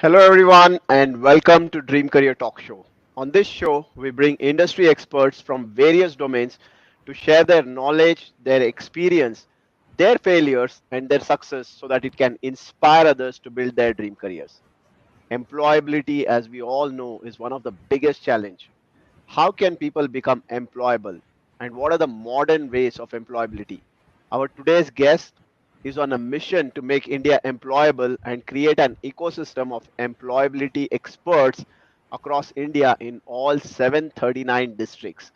Hello, everyone, and welcome to Dream Career Talk Show. On this show, we bring industry experts from various domains to share their knowledge, their experience, their failures, and their success so that it can inspire others to build their dream careers. Employability, as we all know, is one of the biggest challenge. How can people become employable? And what are the modern ways of employability? Our today's guest is on a mission to make India employable and create an ecosystem of employability experts across India in all 739 districts.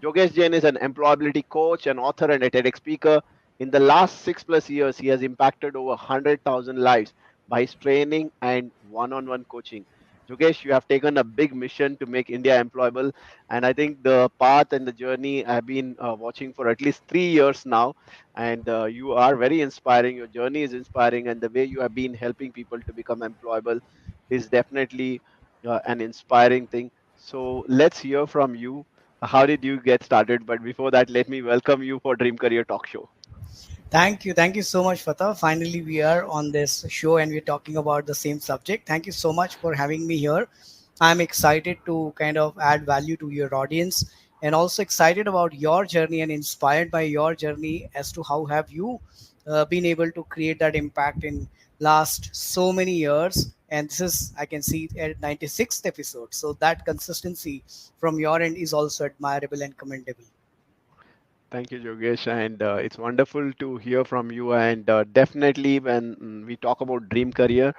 Jogesh Jain is an employability coach, an author, and a TEDx speaker. In the last 6+ years, he has impacted over 100,000 lives by his training and one on one coaching. Jogesh, you have taken a big mission to make India employable, and I think the path and the journey I've been watching for at least 3 years now. And you are very inspiring. Your journey is inspiring, and the way you have been helping people to become employable is definitely an inspiring thing. So let's hear from you. How did you get started? But before that, let me welcome you for Dream Career Talk Show. Thank you. Thank you so much, Fatah. Finally, we are on this show and we're talking about the same subject. Thank you so much for having me here. I'm excited to kind of add value to your audience and also excited about your journey and inspired by your journey as to how have you been able to create that impact in last so many years. And this is, I can see at 96th episode. So that consistency from your end is also admirable and commendable. Thank you, Jogesh, and it's wonderful to hear from you. And definitely, when we talk about dream career,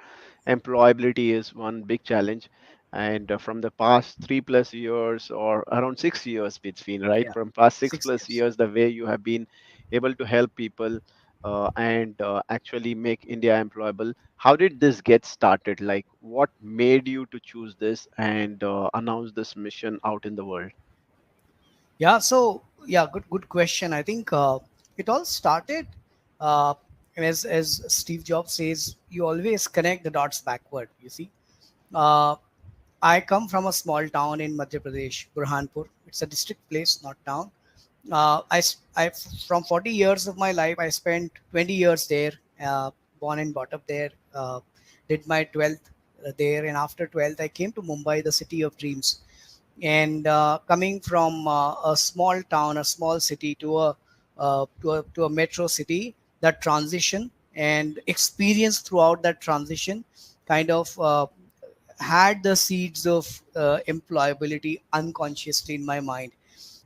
employability is one big challenge. And from the past 3+ years or around 6 years, it's been right Yeah, from past six six plus years. years, the way you have been able to help people and actually make India employable. How did this get started? Like, what made you to choose this and announce this mission out in the world? Yeah, so yeah, good question. I think it all started uh, as Steve Jobs says, you always connect the dots backward. You see, uh, I come from a small town in Madhya Pradesh, Burhanpur. It's a district place, not town. From 40 years of my life, I spent 20 years there, born and brought up there. Did my 12th there, and after 12th, I came to Mumbai, the city of dreams. And coming from a small town, a small city to a metro city, that transition and experience throughout that transition kind of had the seeds of employability unconsciously in my mind.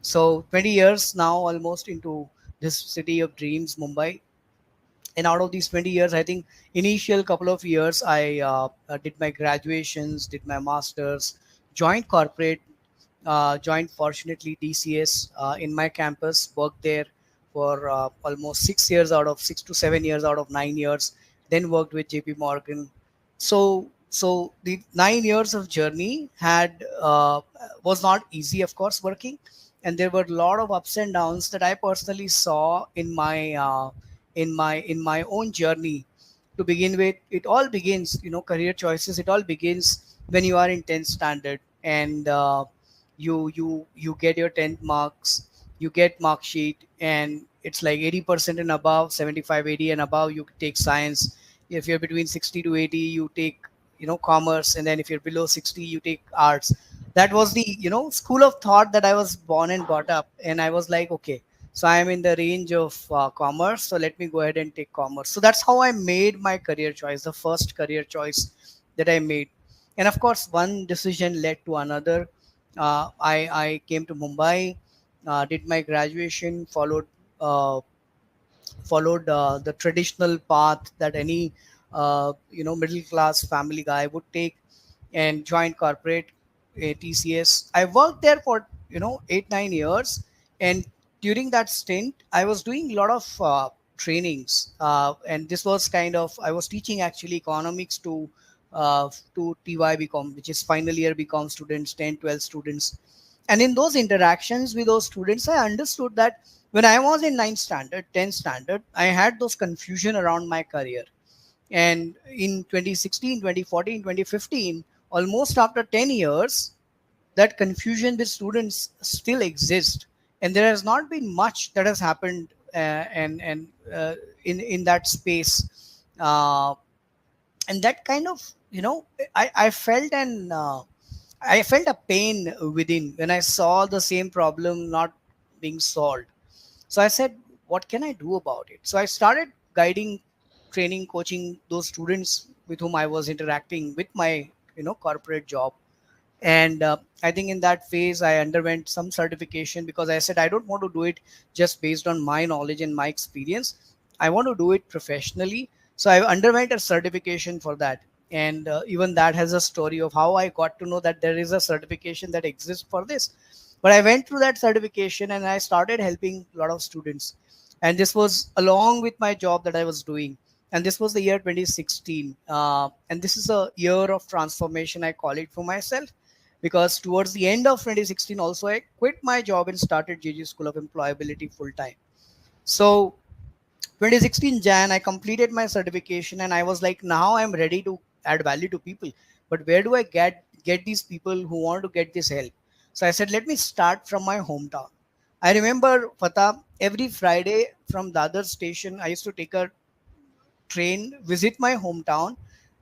So 20 years now, almost into this city of dreams, Mumbai. And out of these 20 years, I think initial couple of years, I did my graduations, did my masters, joined corporate, joined fortunately DCS in my campus, worked there for almost 6 years out of 6 to 7 years out of 9 years, then worked with JP Morgan. So the 9 years of journey had was not easy, of course, working, and there were a lot of ups and downs that I personally saw in my own journey. To begin with, it all begins, career choices. It all begins when you are in 10th standard and you get your 10th marks, you get mark sheet, and it's like 80% and above, 75, 80 and above, you take science. If you're between 60 to 80, you take commerce, and then if you're below 60, you take arts. That was the school of thought that I was born and brought up, and I was like, okay, so I am in the range of commerce, so let me go ahead and take commerce. So that's how I made my career choice, the first career choice that I made. And of course, one decision led to another. I came to Mumbai, did my graduation, followed the traditional path that any middle class family guy would take, and joined corporate, TCS. I worked there for 8 9 years, and during that stint, I was doing a lot of trainings, and this was kind of, I was teaching actually economics to TY BCom, which is final year BCom students, 10 12 students. And in those interactions with those students, I understood that when I was in 9th standard, 10th standard, I had those confusion around my career. And in 2016, 2014, 2015, almost after 10 years, that confusion with students still exists. And there has not been much that has happened in that space. And that kind of, I felt an I felt a pain within when I saw the same problem not being solved. So I said, what can I do about it? So I started guiding, training, coaching those students with whom I was interacting with my, corporate job. And I think in that phase I underwent some certification, because I said I don't want to do it just based on my knowledge and my experience. I want to do it professionally. So I underwent a certification for that. And even that has a story of how I got to know that there is a certification that exists for this. But I went through that certification and I started helping a lot of students. And this was along with my job that I was doing. And this was the year 2016. And this is a year of transformation, I call it, for myself, because towards the end of 2016 also I quit my job and started JG School of Employability full time. So 2016 Jan, I completed my certification and I was like, now I'm ready to add value to people. But where do I get these people who want to get this help? So I said, let me start from my hometown. I remember, Fatah, every Friday from the other station, I used to take a train, visit my hometown.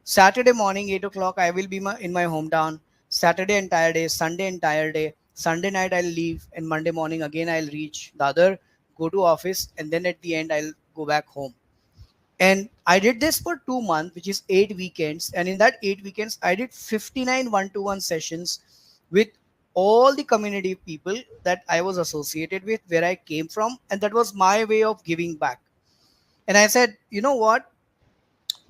Saturday morning, 8 o'clock, I will be in my hometown. Saturday entire day, Sunday entire day. Sunday night, I'll leave, and Monday morning again, I'll reach the other, go to office, and then at the end, I'll go back home. And I did this for 2 months, which is 8 weekends. And in that 8 weekends, I did 59 one-to-one sessions with all the community people that I was associated with, where I came from. And that was my way of giving back. And I said, you know what?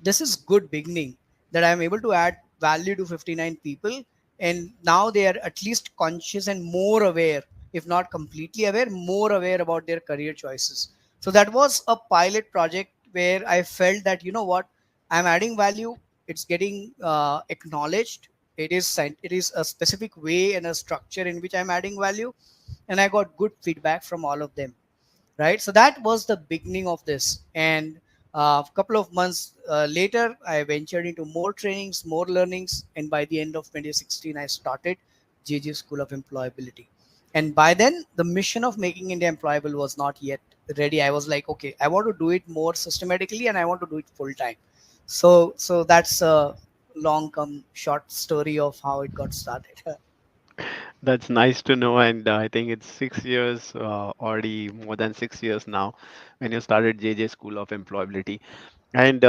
This is good beginning, that I'm able to add value to 59 people, and now they are at least conscious and more aware, if not completely aware, more aware about their career choices. So that was a pilot project where I felt that, you know what, I'm adding value, it's getting acknowledged, it is a specific way and a structure in which I'm adding value, and I got good feedback from all of them, right? So that was the beginning of this. And a couple of months later, I ventured into more trainings, more learnings, and by the end of 2016, I started JJ School of Employability. And by then, the mission of making India employable was not yet ready. I was like, okay, I want to do it more systematically, and I want to do it full time. So that's a long come short story of how it got started. That's nice to know, and I think it's 6 years, already more than 6 years now, when you started JJ School of Employability. And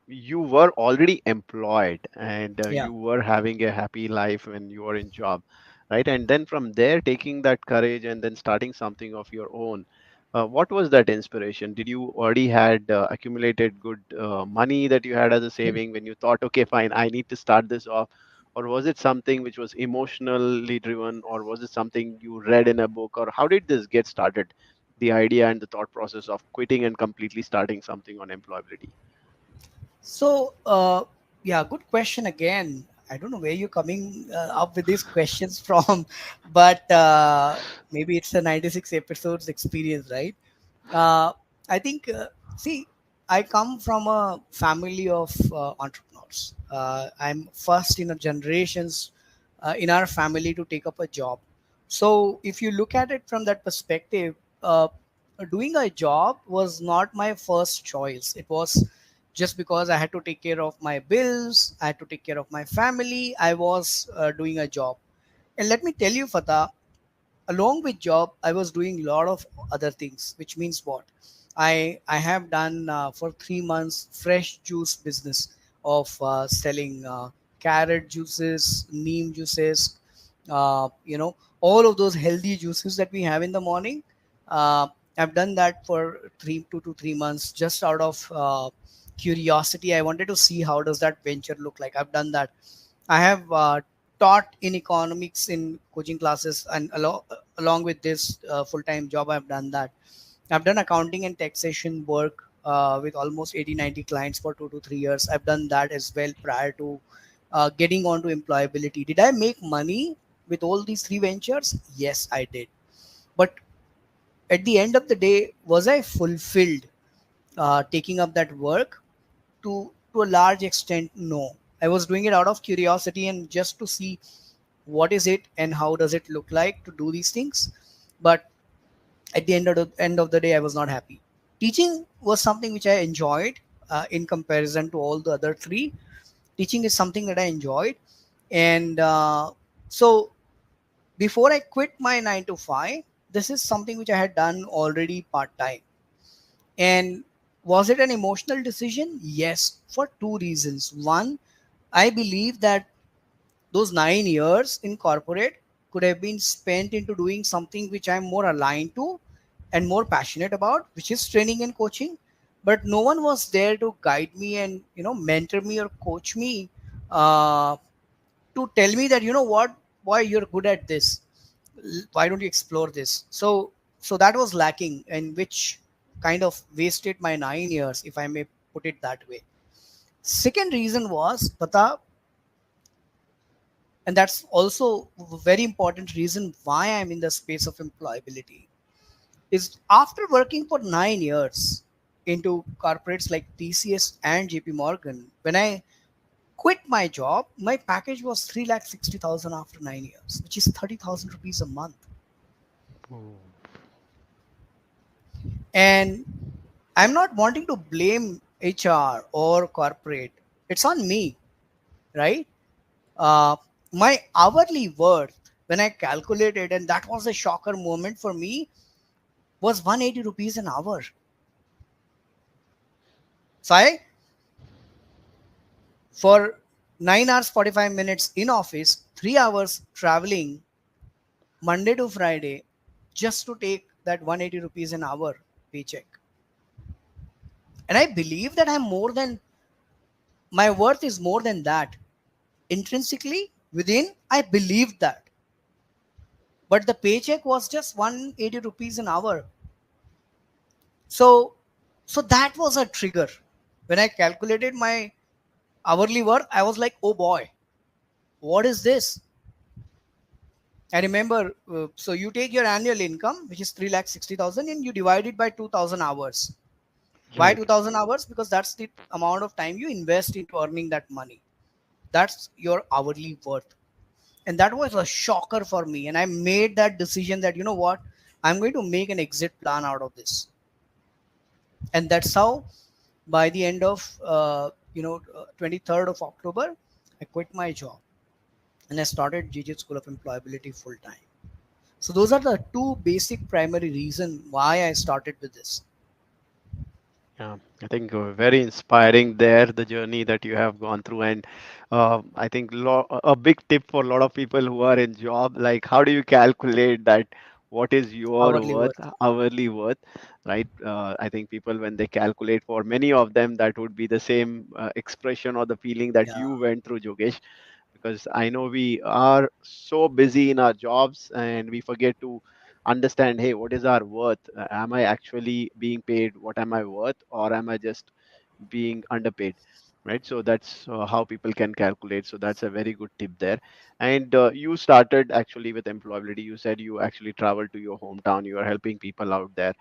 you were already employed, and Yeah. you were having a happy life when you were in job, right? And then from there, taking that courage and then starting something of your own. What was that inspiration? Did you already had accumulated good money that you had as a saving when you thought, okay, fine, I need to start this off? Or was it something which was emotionally driven, or was it something you read in a book, or how did this get started? The idea and the thought process of quitting and completely starting something on employability. So, yeah, good question again. I don't know where you're coming up with these questions from, but maybe it's a 96 episodes experience, right? Uh, I think, see, I come from a family of entrepreneurs. I'm first in a generations in our family to take up a job. So, if you look at it from that perspective, doing a job was not my first choice. It was just because I had to take care of my bills, I had to take care of my family. I was doing a job. And let me tell you, Fatah, along with job, I was doing a lot of other things, which means what? I have done for 3 months fresh juice business of selling carrot juices, neem juices, all of those healthy juices that we have in the morning. Uh, I've done that for 2 to 3 months just out of curiosity. I wanted to see how does that venture look like. I've done that. I have taught in economics in coaching classes, and along with this full-time job, I've done that. I've done accounting and taxation work with almost 80-90 clients for 2 to 3 years. I've done that as well prior to getting onto employability. Did I make money with all these three ventures? Yes, I did. But at the end of the day, was I fulfilled taking up that work? To a large extent, no. I was doing it out of curiosity and just to see what is it and how does it look like to do these things. But at the end of the day, I was not happy. Teaching was something which I enjoyed in comparison to all the other three. Teaching is something that I enjoyed. And so before I quit my 9 to 5, this is something which I had done already part time. And was it an emotional decision? Yes, for two reasons. One, I believe that those 9 years in corporate could have been spent into doing something which I'm more aligned to and more passionate about, which is training and coaching. But no one was there to guide me and mentor me or coach me, uh, to tell me that what, why you're good at this, why don't you explore this. So that was lacking, and which kind of wasted my 9 years, if I may put it that way. Second reason was pata, and that's also a very important reason why I'm in the space of employability, is after working for 9 years into corporates like TCS and JP Morgan, when I quit my job, my package was 3,60,000 after 9 years, which is 30,000 rupees a month. Oh. And I'm not wanting to blame HR or corporate. It's on me, right? Uh, my hourly worth, when I calculated, and that was a shocker moment for me, was 180 rupees an hour. So I, for 9 hours 45 minutes in office, 3 hours traveling Monday to Friday, just to take that 180 rupees an hour paycheck. And I believe that I'm more than, my worth is more than that. Intrinsically within, I believed that. But the paycheck was just 180 rupees an hour. So that was a trigger. When I calculated my hourly worth, I was like, oh boy, what is this? I remember, so you take your annual income, which is 3,60,000, and you divide it by 2,000 hours. Why Right. 2,000 hours? Because that's the amount of time you invest into earning that money. That's your hourly worth. And that was a shocker for me. And I made that decision that, you know what, I'm going to make an exit plan out of this. And that's how, by the end of, 23rd of October, I quit my job and I started GJ School of Employability full time. So those are the two basic primary reason why I started with this. Yeah, I think very inspiring there, the journey that you have gone through. And I think a big tip for a lot of people who are in job, like how do you calculate that? What is your Hourly worth, worth. hourly worth, right? I think people, when they calculate, for many of them, that would be the same expression or the feeling that Yeah. you went through, Jogesh, because I know we are so busy in our jobs and we forget to understand, hey, what is our worth? Am I actually being paid what am I worth, or am I just being underpaid? Right. So that's how people can calculate. So that's a very good tip there. And you started actually with employability. You said you actually traveled to your hometown. You are helping people out there.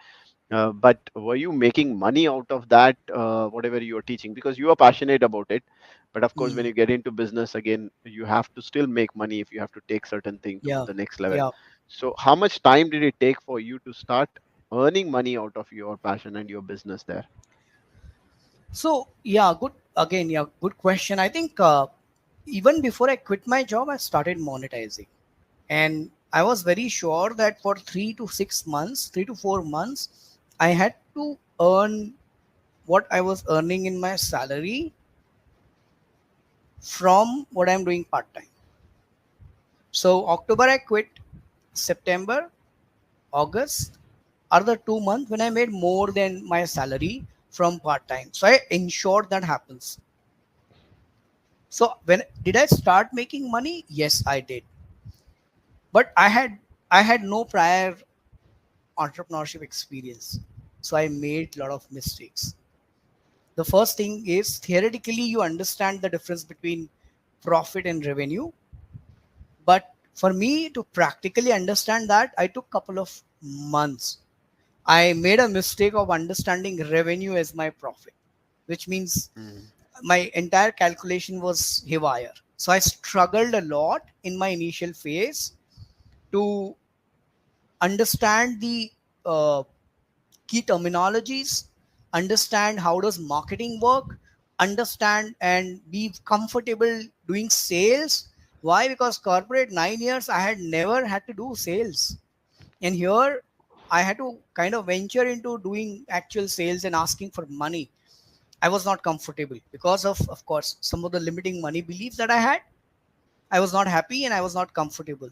But were you making money out of that, whatever you are teaching? Because you are passionate about it. But of course, when Mm. you get into business again, you have to still make money if you have to take certain thing to Yeah. the next level. Yeah. So, how much time did it take for you to start earning money out of your passion and your business there? So yeah, good again. Yeah, good question. I think even before I quit my job, I started monetizing, and I was very sure that for 3 to 6 months, 3 to 4 months, I had to earn what I was earning in my salary from what I'm doing part time. So October I quit, September, August are the 2 months when I made more than my salary from part time. So I ensured that happens. So when did I start making money? Yes, I did. But I had no prior entrepreneurship experience. So I made a lot of mistakes. The first thing is, theoretically you understand the difference between profit and revenue, but for me to practically understand that, I took couple of months. I made a mistake of understanding revenue as my profit, which means Mm. my entire calculation was haywire. So I struggled a lot in my initial phase to understand the uh, key terminologies, understand how does marketing work, understand and be comfortable doing sales. Why? Because corporate 9 years I had never had to do sales, and here I had to kind of venture into doing actual sales and asking for money. I was not comfortable because of course, some of the limiting money beliefs that I had. I was not happy and I was not comfortable,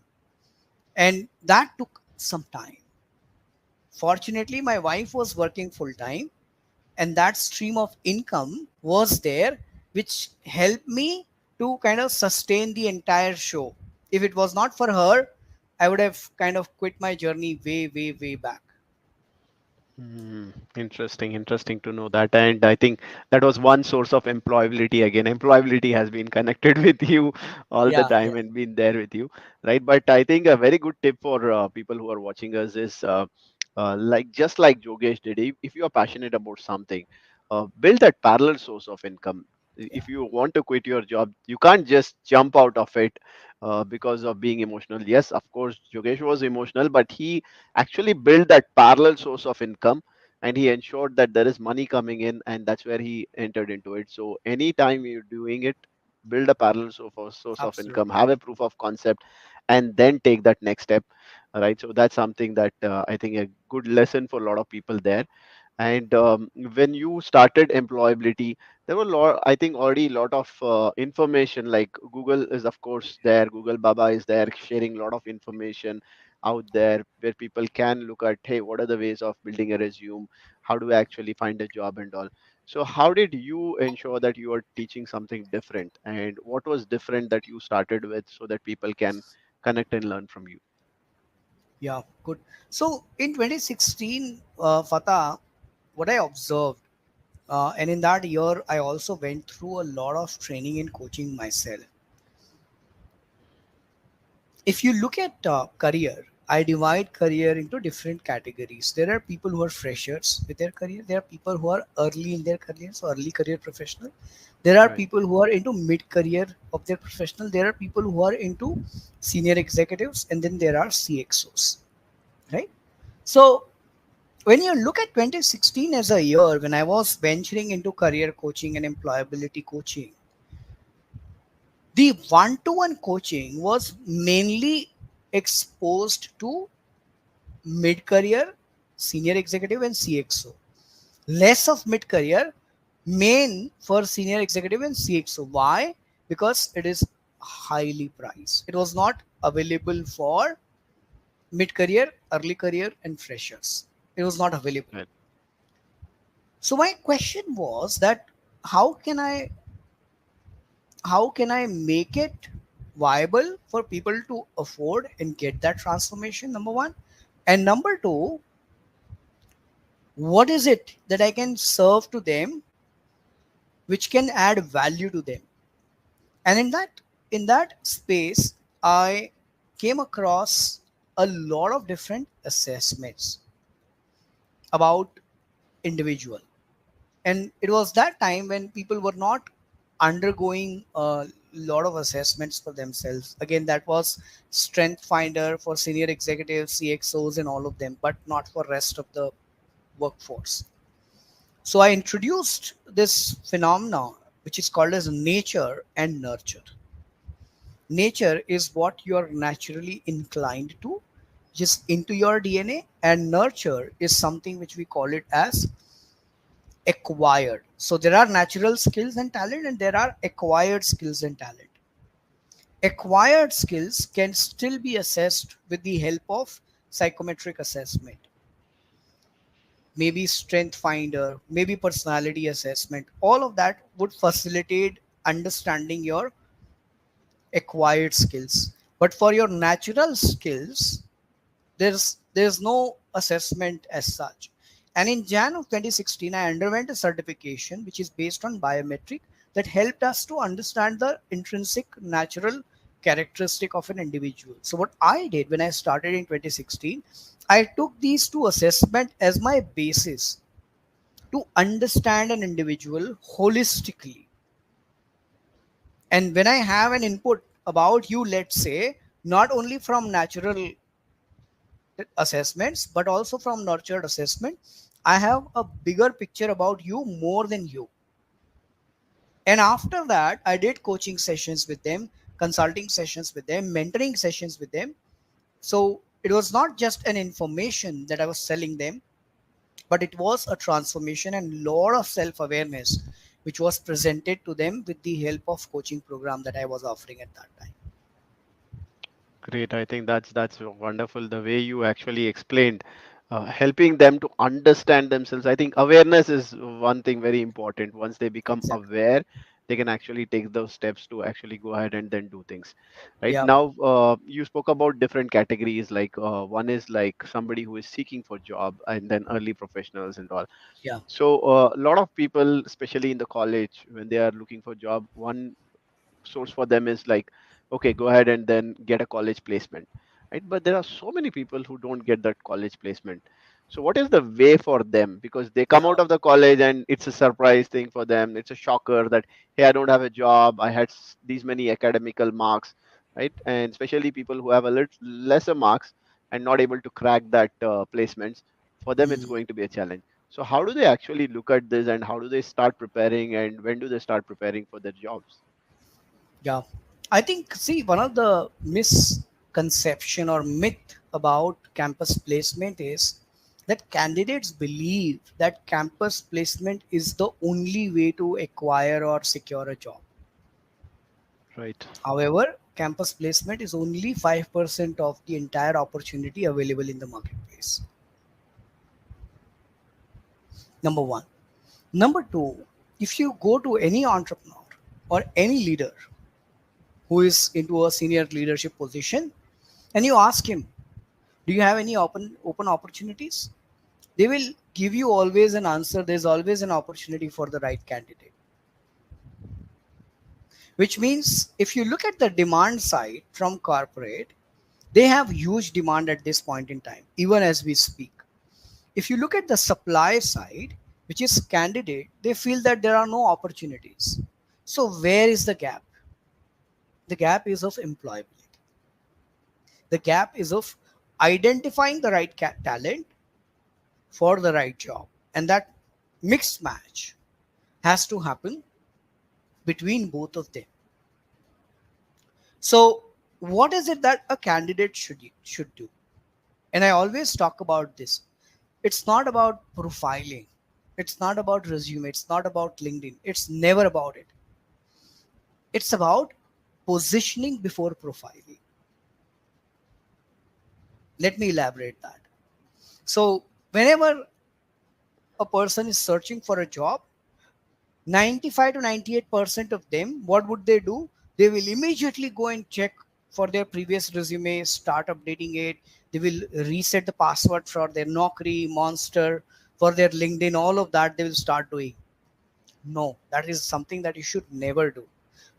and that took some time. Fortunately, my wife was working full time, and that stream of income was there, which helped me to kind of sustain the entire show. If it was not for her, I would have kind of quit my journey way, way, way back. Interesting, interesting to know that. And I think that was one source of employability. Again, employability has been connected with you all the Yeah, yeah, time and been there with you, right? But I think a very good tip for people who are watching us is like just like Jogesh did, if you are passionate about something, build that parallel source of income. yeah, If you want to quit your job, you can't just jump out of it because of being emotional. Yes, of course, Jogesh was emotional, but he actually built that parallel source of income, and he ensured that there is money coming in, and that's where he entered into it. So anytime you're doing it, build a parallel source of income, absolutely. have a proof of concept, and then take that next step. Right, so that's something that I think a good lesson for a lot of people there. And when you started employability, there were a lot, I think, already a lot of information. Like Google is, of course, there. Google Baba is there, sharing a lot of information out there where people can look at, hey, what are the ways of building a resume? How do I actually find a job and all? So, how did you ensure that you are teaching something different? And what was different that you started with so that people can connect and learn from you? Yeah, good. So in 2016, Fatah, what I observed, and in that year, I also went through a lot of training and coaching myself. If you look at career, I divide career into different categories. There are people who are freshers with their career, there are people who are early in their career, so early career professional, there are Right. people who are into mid career of their professional, there are people who are into senior executives, and then there are CXOs, right? So when you look at 2016 as a year when I was venturing into career coaching and employability coaching, the one-to-one coaching was mainly exposed to mid-career, senior executive, and CXO. Less of mid-career, main for senior executive and CXO. Why? Because it is highly priced. It was not available for mid-career, early career, and freshers. It was not available. Right. So my question was that how can I how can I make it viable for people to afford and get that transformation? Number one. And number two, what is it that I can serve to them which can add value to them? And in that space, I came across a lot of different assessments about individual. And it was that time when people were not undergoing a lot of assessments for themselves. Again, that was strength finder for senior executives, CXOs, and all of them, but not for rest of the workforce. So I introduced this phenomenon which is called as nature and nurture. Nature is what you are naturally inclined to, just into your DNA, and nurture is something which we call it as acquired. So there are natural skills and talent, and there are acquired skills and talent. Acquired skills can still be assessed with the help of psychometric assessment, maybe strength finder, maybe personality assessment. All of that would facilitate understanding your acquired skills. But for your natural skills, there's no assessment as such. And in Jan of 2016, I underwent a certification which is based on biometric that helped us to understand the intrinsic natural characteristic of an individual. So what I did when I started in 2016, I took these two assessment as my basis to understand an individual holistically. And when I have an input about you, let's say, not only from natural assessments but also from nurtured assessment, I have a bigger picture about you more than you. And after that, I did coaching sessions with them, consulting sessions with them, mentoring sessions with them. So it was not just an information that I was selling them, but it was a transformation and lot of self-awareness which was presented to them with the help of coaching program that I was offering at that time. Great. I think that's wonderful. The way you actually explained, helping them to understand themselves. I think awareness is one thing very important. Once they become Exactly. aware, they can actually take those steps to actually go ahead and then do things. Right Yeah. now, you spoke about different categories. Like one is like somebody who is seeking for job, and then early professionals and all. Yeah. So a lot of people, especially in the college, when they are looking for job, one source for them is like, okay, go ahead and then get a college placement, right? But there are so many people who don't get that college placement. So what is the way for them? Because they come Yeah. out of the college and it's a surprise thing for them. It's a shocker that, hey, I don't have a job. I had these many academical marks, right? And especially people who have a little lesser marks and not able to crack that placements, for them it's Mhm. going to be a challenge. So how do they actually look at this, and how do they start preparing, and when do they start preparing for their jobs? Yeah. I think, see, one of the misconception or myth about campus placement is that candidates believe that campus placement is the only way to acquire or secure a job. Right. However, campus placement is only 5% of the entire opportunity available in the marketplace. Number one. Number two, if you go to any entrepreneur or any leader who is into a senior leadership position and you ask him, do you have any open opportunities? They will give you always an answer. There's always an opportunity for the right candidate. Which means if you look at the demand side from corporate, they have huge demand at this point in time, even as we speak. If you look at the supply side, which is candidate, they feel that there are no opportunities. So where is the gap? The gap is of employability. The gap is of identifying the right talent for the right job. And that mixed match has to happen between both of them. So what is it that a candidate should do? And I always talk about this. It's not about profiling. It's not about resume. It's not about LinkedIn. It's never about it. It's about positioning before profiling. Let me elaborate that. So whenever a person is searching for a job, 95 to 98% of them, what would they do? They will immediately go and check for their previous resume, start updating it. They will reset the password for their Naukri, Monster, for their LinkedIn, all of that they will start doing. No, that is something that you should never do.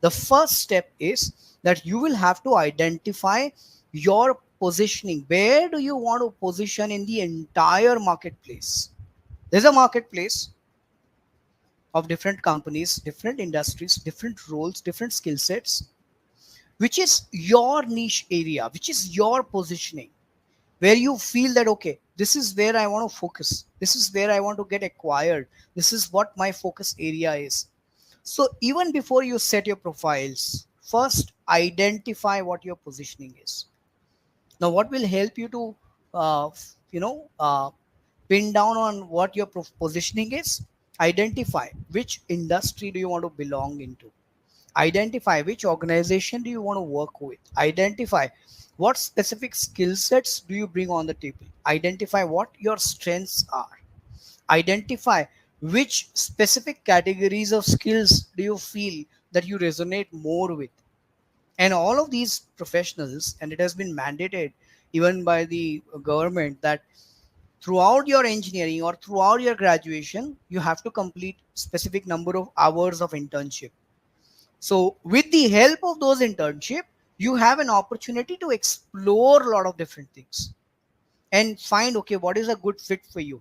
The first step is that you will have to identify your positioning. Where do you want to position in the entire marketplace? There's a marketplace of different companies, different industries, different roles, different skill sets, which is your niche area, which is your positioning, where you feel that, okay, this is where I want to focus, this is where I want to get acquired, this is what my focus area is. So, even before you set your profiles, first identify what your positioning is. Now, what will help you to, pin down on what your positioning is? Identify which industry do you want to belong into. Identify which organization do you want to work with. Identify what specific skill sets do you bring on the table. Identify what your strengths are. Identify which specific categories of skills do you feel that you resonate more with. And all of these professionals, and it has been mandated even by the government, that throughout your engineering or throughout your graduation you have to complete specific number of hours of internship. So with the help of those internship, you have an opportunity to explore a lot of different things and find, okay, what is a good fit for you.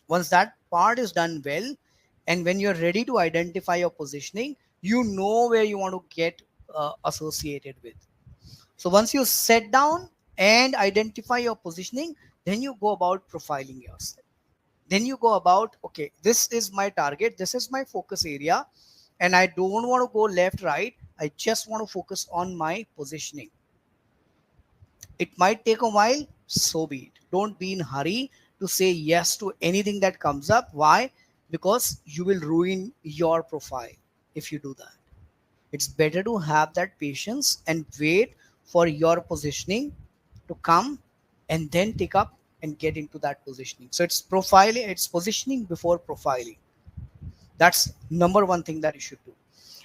Once that part is done well, and when you're ready to identify your positioning, you know where you want to get associated with. So once you sit down and identify your positioning, then you go about profiling yourself. Then you go about, okay, this is my target, this is my focus area, and I don't want to go left, right. I just want to focus on my positioning. It might take a while, so be it. Don't be in hurry to say yes to anything that comes up. Why? Because you will ruin your profile if you do that. It's better to have that patience and wait for your positioning to come and then take up and get into that positioning. So it's profiling, it's positioning before profiling. That's number one thing that you should do.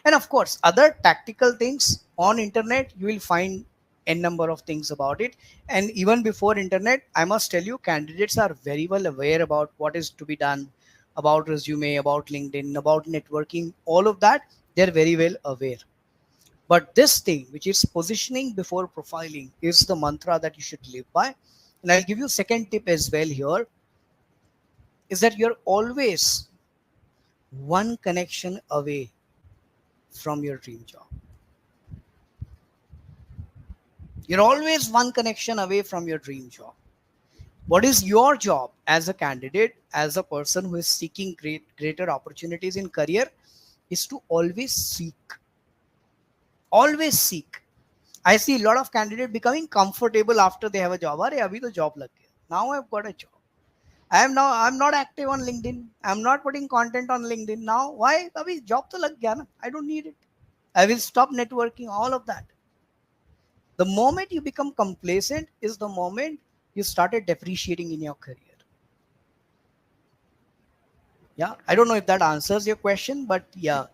And of course, other tactical things on internet, you will find n number of things about it. And even before internet, I must tell you, candidates are very well aware about what is to be done, about resume, about LinkedIn, about networking, all of that. They're very well aware. But this thing, which is positioning before profiling, is the mantra that you should live by. And I'll give you second tip as well here, is that you're always one connection away from your dream job. You're always one connection away from your dream job. What is your job as a candidate, as a person who is seeking greater opportunities in career, is to always seek. Always seek. I see a lot of candidates becoming comfortable after they have a job. Arey, abhi to job lag gaya. Now I've got a job. I'm not active on LinkedIn. I'm not putting content on LinkedIn now. Why? Abhi job to lag gaya na. I don't need it. I will stop networking. All of that. The moment you become complacent is the moment you started depreciating in your career. Yeah, I don't know if that answers your question, but yeah,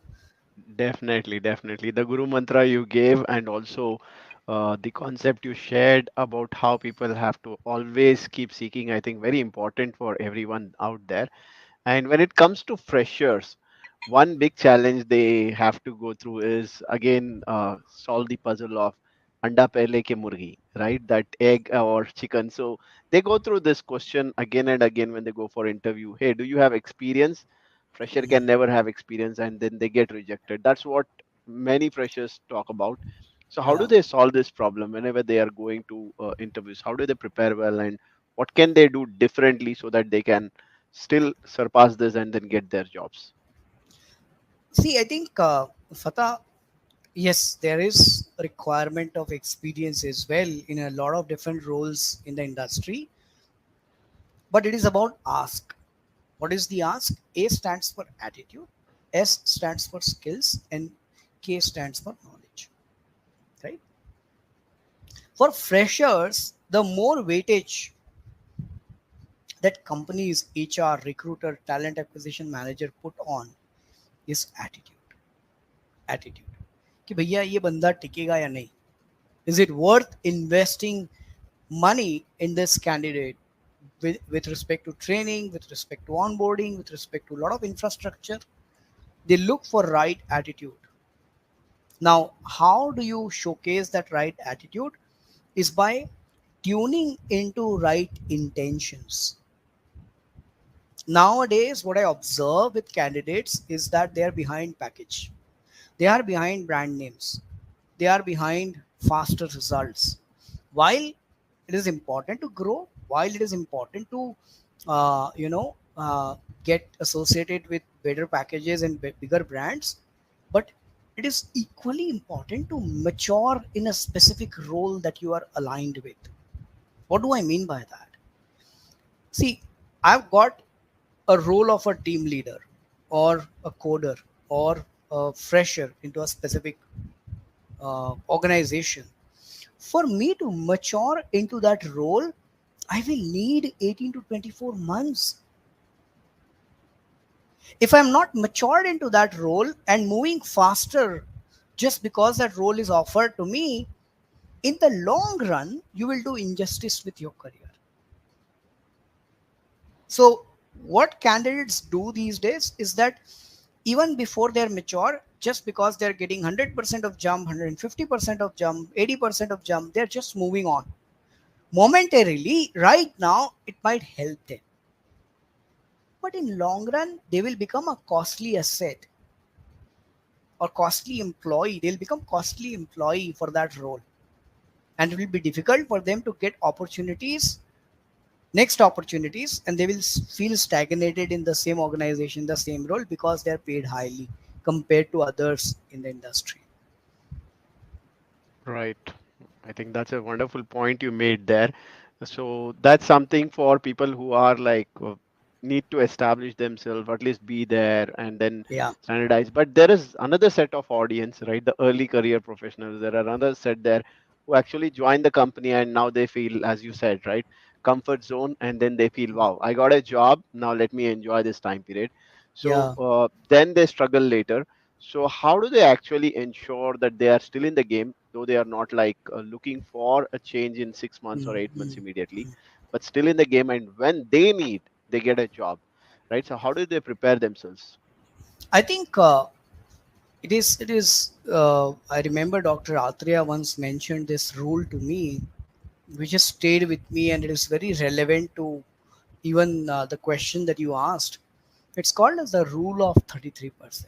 Definitely, definitely. The Guru Mantra you gave, and also the concept you shared about how people have to always keep seeking, I think very important for everyone out there. And when it comes to freshers, one big challenge they have to go through is again solve the puzzle of anda pehle ke murgi, right? That egg or chicken. So they go through this question again and again when they go for interview. Hey, do you have experience? Fresher can never have experience, and then they get rejected. That's what many freshers talk about. So how do yeah. they solve this problem whenever they are going to interviews? How do they prepare well, and what can they do differently so that they can still surpass this and then get their jobs? See, I think Fatah, yes, there is a requirement of experience as well in a lot of different roles in the industry, but it is about ask. What is the ask? A stands for attitude, S stands for skills, and K stands for knowledge. Right? For freshers, the more weightage that companies, HR, recruiter, talent acquisition manager put on is attitude. Attitude. कि भैया ये बंदा टिकेगा या नहीं. Is it worth investing money in this candidate with respect to training, with respect to onboarding, with respect to a lot of infrastructure? They look for right attitude. Now, how do you showcase that right attitude? Is by tuning into right intentions. Nowadays, what I observe with candidates is that they are behind package. They are behind brand names. They are behind faster results. While it is important to grow, while it is important to, get associated with better packages and bigger brands, but it is equally important to mature in a specific role that you are aligned with. What do I mean by that? See, I've got a role of a team leader or a coder or a fresher into a specific organization. For me to mature into that role, I will need 18 to 24 months. If I'm not matured into that role and moving faster just because that role is offered to me, in the long run, you will do injustice with your career. So, what candidates do these days is that even before they're mature, just because they're getting 100% of jump, 150% of jump, 80% of jump, they're just moving on. Momentarily, right now, it might help them. But in long run, they will become a costly asset or costly employee. They'll become costly employee for that role. And it will be difficult for them to get opportunities, next opportunities, and they will feel stagnated in the same organization, the same role because they're paid highly. compared to others in the industry. Right. I think that's a wonderful point you made there. So that's something for people who are like need to establish themselves, at least be there and then Yeah. standardize. But there is another set of audience, right? The early career professionals. There are another set there who actually join the company and now they feel, as you said, right, comfort zone, and then they feel, wow, I got a job. Now let me enjoy this time period. So Yeah. then they struggle later. So how do they actually ensure that they are still in the game, though they are not like looking for a change in 6 months or 8 months Mm-hmm. immediately, but still in the game, and when they need, they get a job, right? So how do they prepare themselves? I think I remember Dr. Atreya once mentioned this rule to me, which has stayed with me, and it is very relevant to even the question that you asked. It's called as the rule of 33%.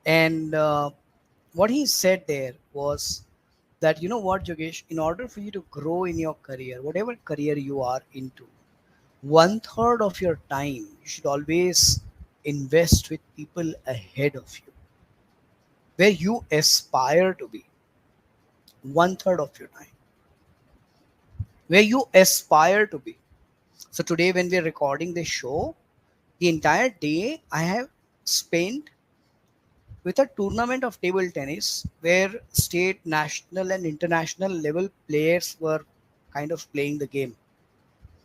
And what he said there was that, you know what, Jogesh, in order for you to grow in your career, whatever career you are into, one third of your time you should always invest with people ahead of you, where you aspire to be. One third of your time, where you aspire to be. So today, when we're recording this show, the entire day I have spent with a tournament of table tennis where state, national, and international level players were kind of playing the game.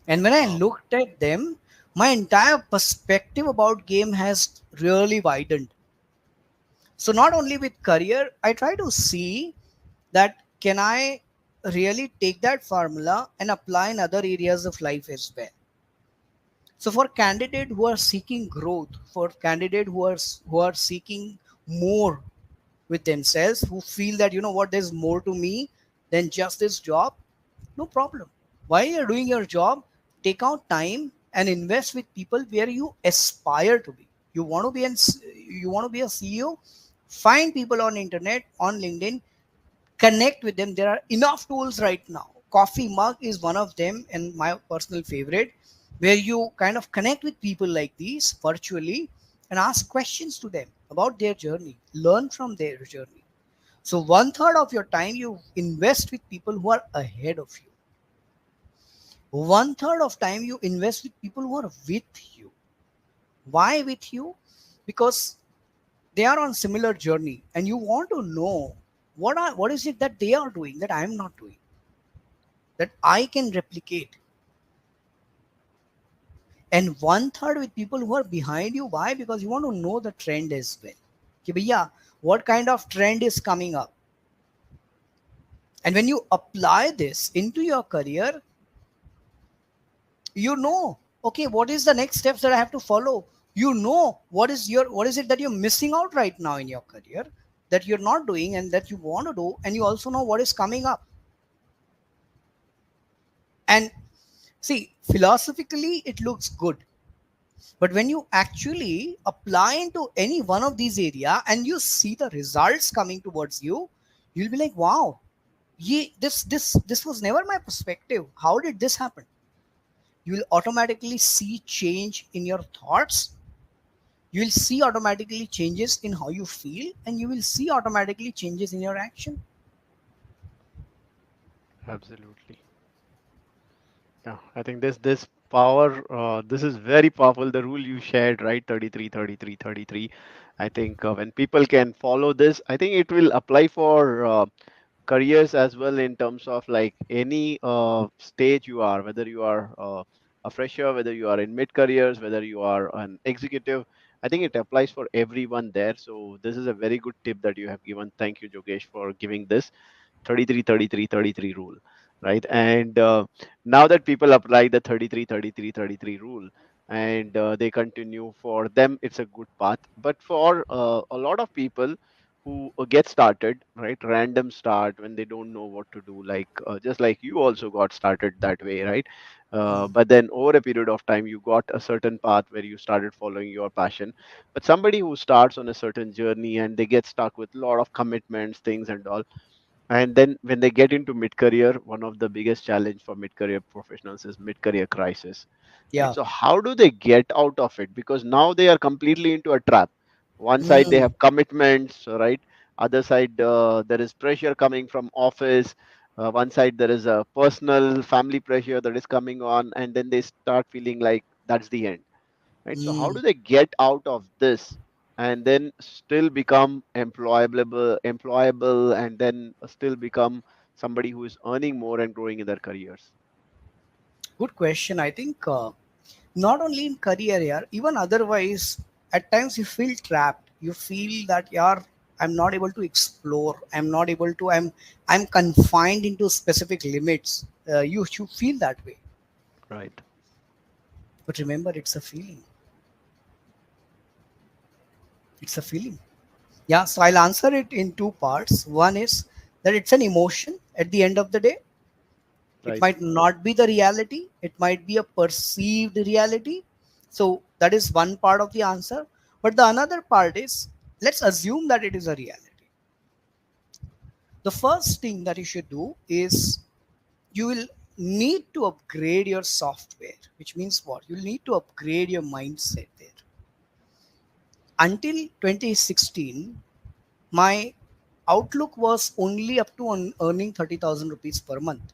And when I Wow. looked at them, my entire perspective about game has really widened. So not only with career, I try to see that can I really take that formula and apply in other areas of life as well. So for candidate who are seeking growth, for candidate who are seeking more with themselves, who feel that, you know what, there's more to me than just this job, no problem. While you're doing your job, take out time and invest with people where you aspire to be. You want to be you want to be a CEO, find people on internet, on LinkedIn, connect with them. There are enough tools right now. Coffee mug is one of them, and my personal favorite, where you kind of connect with people like these virtually and ask questions to them about their journey, learn from their journey. So one third of your time you invest with people who are ahead of you. One third of time you invest with people who are with you. Why with you? Because they are on similar journey and you want to know what is it that they are doing that I am not doing, that I can replicate. And one third with people who are behind you. Why? Because you want to know the trend as well. Ki bhaiya, what kind of trend is coming up? And when you apply this into your career, you know, okay, what is the next steps that I have to follow? You know, what is it that you're missing out right now in your career that you're not doing and that you want to do, and you also know what is coming up. And see, philosophically, it looks good. But when you actually apply into any one of these area and you see the results coming towards you, you'll be like, wow, this was never my perspective. How did this happen? You will automatically see change in your thoughts. You will see automatically changes in how you feel, and you will see automatically changes in your action. Absolutely. Yeah, I think this power, this is very powerful. The rule you shared, right? 33, 33, 33. I think when people can follow this, I think it will apply for careers as well, in terms of like any stage you are, whether you are a fresher, whether you are in mid careers, whether you are an executive. I think it applies for everyone there. So this is a very good tip that you have given. Thank you, Jogesh, for giving this 33, 33, 33 rule, right? And now that people apply the 33, 33, 33 rule, and they continue, for them it's a good path. But for a lot of people who get started, right, random start, when they don't know what to do, like just like you also got started that way, right? Mm. But then over a period of time you got a certain path where you started following your passion. But somebody who starts on a certain journey and they get stuck with a lot of commitments, things and all, and then when they get into mid career, one of the biggest challenge for mid career professionals is mid career crisis, right? Yeah. So how do they get out of it? Because now they are completely into a trap. One side they Mm. have commitments, right? Other side there is pressure coming from office. One side there is a personal family pressure that is coming on, and then they start feeling like that's the end, right? So how Mm. do they get out of this and then still become employable, and then still become somebody who is earning more and growing in their careers? Good question. I think not only in career, yeah, even otherwise, at times you feel trapped. You feel that, yeah, I'm not able to explore. I'm not able to. I'm confined into specific limits. You feel that way, Right. but remember, it's a feeling. It's a feeling. Yeah. So I'll answer it in two parts. One is that it's an emotion. At the end of the day, it Right. might not be the reality. It might be a perceived reality. So that is one part of the answer. But the another part is, let's assume that it is a reality. The first thing that you should do is you will need to upgrade your software, which means what? You'll need to upgrade your mindset there. Until 2016, my outlook was only up to earning 30,000 rupees per month.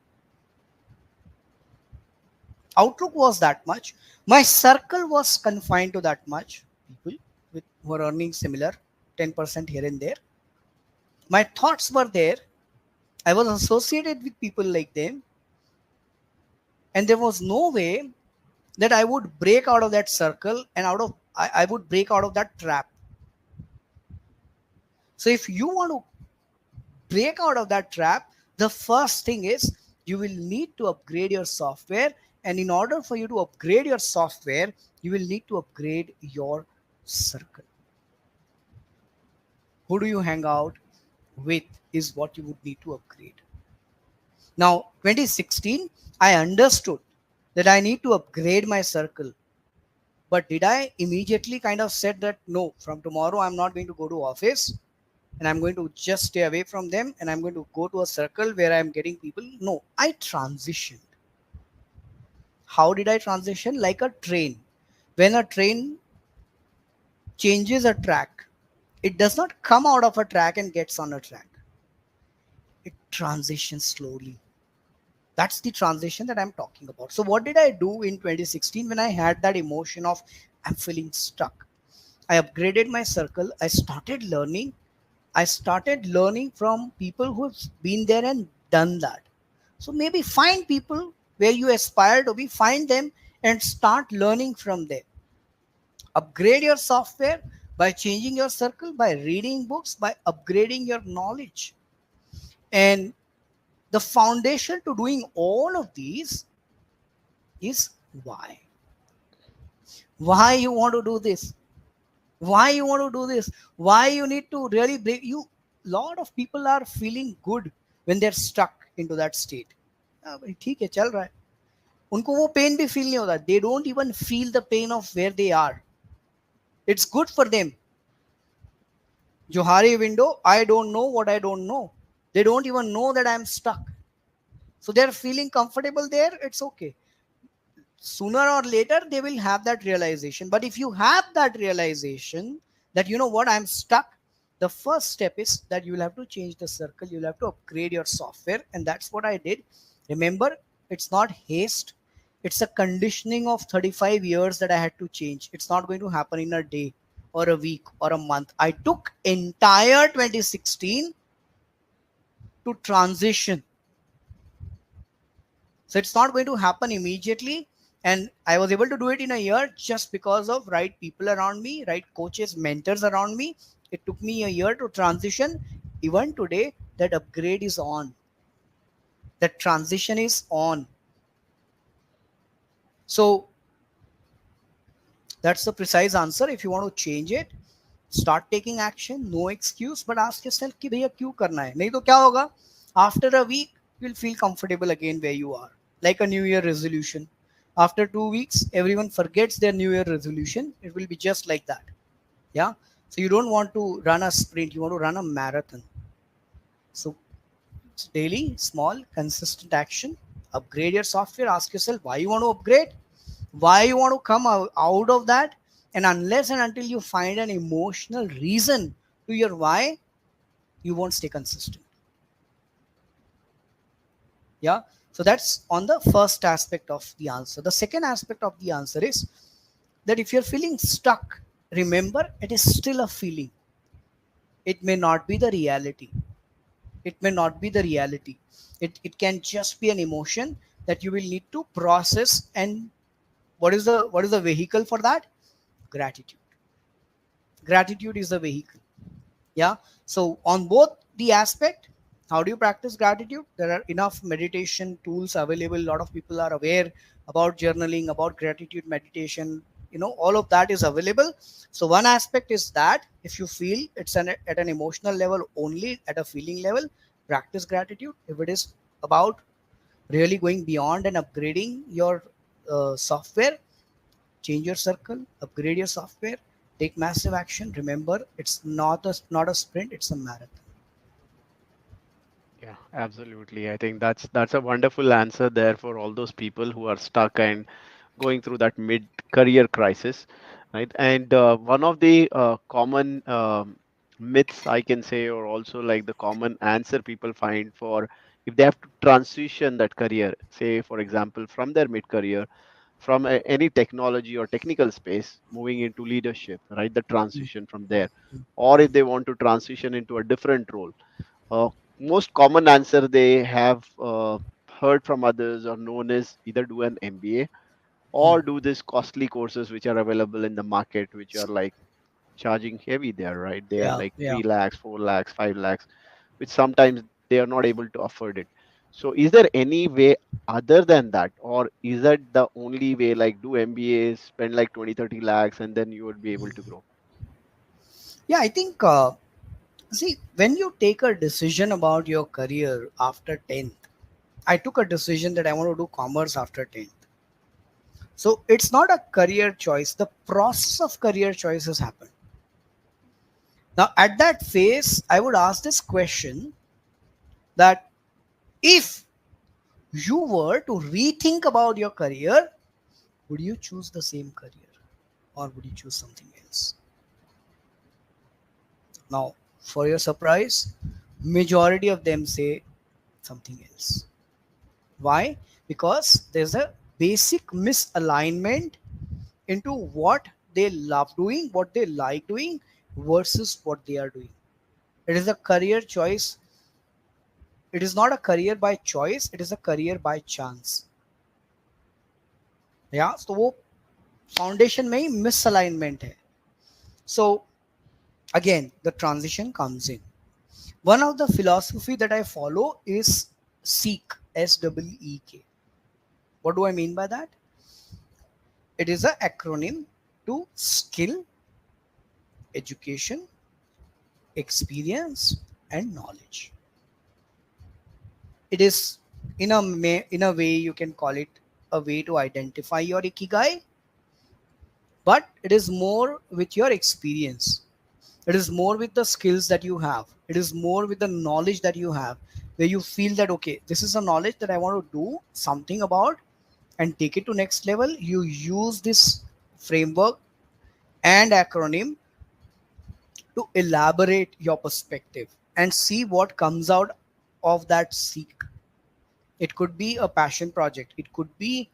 Outlook was that much. My circle was confined to that much. People with who are earning similar 10% here and there. My thoughts were there. I was associated with people like them, and there was no way that I would break out of that circle and I would break out of that trap. So if you want to break out of that trap, the first thing is you will need to upgrade your software. And in order for you to upgrade your software, you will need to upgrade your circle. Who do you hang out with is what you would need to upgrade. Now, 2016, I understood that I need to upgrade my circle. But did I immediately kind of said that no, from tomorrow I'm not going to go to office and I'm going to just stay away from them and I'm going to go to a circle where I'm getting people? No, I transitioned. How did I transition? Like a train. When a train changes a track, it does not come out of a track and gets on a track. It transitions slowly. That's the transition that I'm talking about. So what did I do in 2016 when I had that emotion of I'm feeling stuck? I upgraded my circle. I started learning from people who've been there and done that. So maybe find people where you aspire to be, find them and start learning from them. Upgrade your software by changing your circle, by reading books, by upgrading your knowledge. And the foundation to doing all of these is why. Why you want to do this? Why you want to do this? Why you need to really break you? Lot of people are feeling good when they're stuck into that state. हाँ भाई ठीक है चल रहा है उनको वो pen भी फील नहीं होता they don't even feel the pain of where they are. It's good for them. Johari window, I don't know what I don't know. They don't even know that I'm stuck. So they're feeling comfortable there. It's okay. Sooner or later they will have that realization. But if you have that realization that you know what, I'm stuck, the first step is that you will have to change the circle, you'll have to upgrade your software, and that's what I did. Remember, it's not haste, it's a conditioning of 35 years that I had to change. It's not going to happen in a day or a week or a month. I took entire 2016 to transition. So it's not going to happen immediately. And I was able to do it in a year just because of right people around me, right coaches, mentors around me. It took me a year to transition. Even today, that upgrade is on. That transition is on. So that's the precise answer. If you want to change it, start taking action. No excuse, but ask yourself कि भैया क्यों करना है? नहीं तो क्या होगा? After a week, you'll feel comfortable again where you are. Like a New Year resolution. After 2 weeks, everyone forgets their New Year resolution. It will be just like that. Yeah. So you don't want to run a sprint. You want to run a marathon. So it's daily, small, consistent action. Upgrade your software. Ask yourself why you want to upgrade, why you want to come out of that, And unless and until you find an emotional reason to your why, you won't stay consistent. Yeah. So that's on the first aspect of the answer. The second aspect of the answer is that if you're feeling stuck, remember it is still a feeling. It may not be the reality. It may not be the reality. It can just be an emotion that you will need to process. And what is the vehicle for that? Gratitude. Gratitude is the vehicle. Yeah. So on both the aspect, how do you practice gratitude? There are enough meditation tools available. A lot of people are aware about journaling, about gratitude meditation. All of that is available. So one aspect is that if you feel at an emotional level, only at a feeling level, practice gratitude. If it is about really going beyond and upgrading your software, change your circle, upgrade your software, take massive action. Remember, it's not a sprint, it's a marathon. Yeah, absolutely. I think that's a wonderful answer there for all those people who are stuck and going through that mid-career crisis, right? And one of the common myths I can say, or also like the common answer people find for if they have to transition that career, say for example from their mid-career, from any technology or technical space, moving into leadership, right? The Mm, transition from there, or mm, if they want to transition into a different role, uh, most common answer they have heard from others or known is either do an MBA mm. or do this costly courses which are available in the market, which are like charging heavy there, right? They are Yeah, like yeah. 3 lakhs, 4 lakhs, 5 lakhs, which sometimes they are not able to afford it. So is there any way other than that, or is that the only way, like do MBAs, spend like 20, 30 lakhs, and then you would be able to grow? Yeah, I think, see, when you take a decision about your career after 10th, I took a decision that I want to do commerce after 10th. So it's not a career choice. The process of career choices happen. Now, at that phase, I would ask this question that if you were to rethink about your career, would you choose the same career or would you choose something else? Now, for your surprise, majority of them say something else. Why? Because there's a basic misalignment into what they love doing, what they like doing versus what they are doing. It is a career choice. It is not a career by choice, it is a career by chance. या तो वो foundation में ही misalignment है. So again, the transition comes in. One of the philosophy that I follow is seek, SEEK. What do I mean by that? It is an acronym to skill, education, experience, and knowledge. It is in a way you can call it a way to identify your ikigai, but it is more with your experience. It is more with the skills that you have. It is more with the knowledge that you have, where you feel that okay, this is a knowledge that I want to do something about and take it to next level. You use this framework and acronym to elaborate your perspective and see what comes out of that seek. It could be a passion project. It could be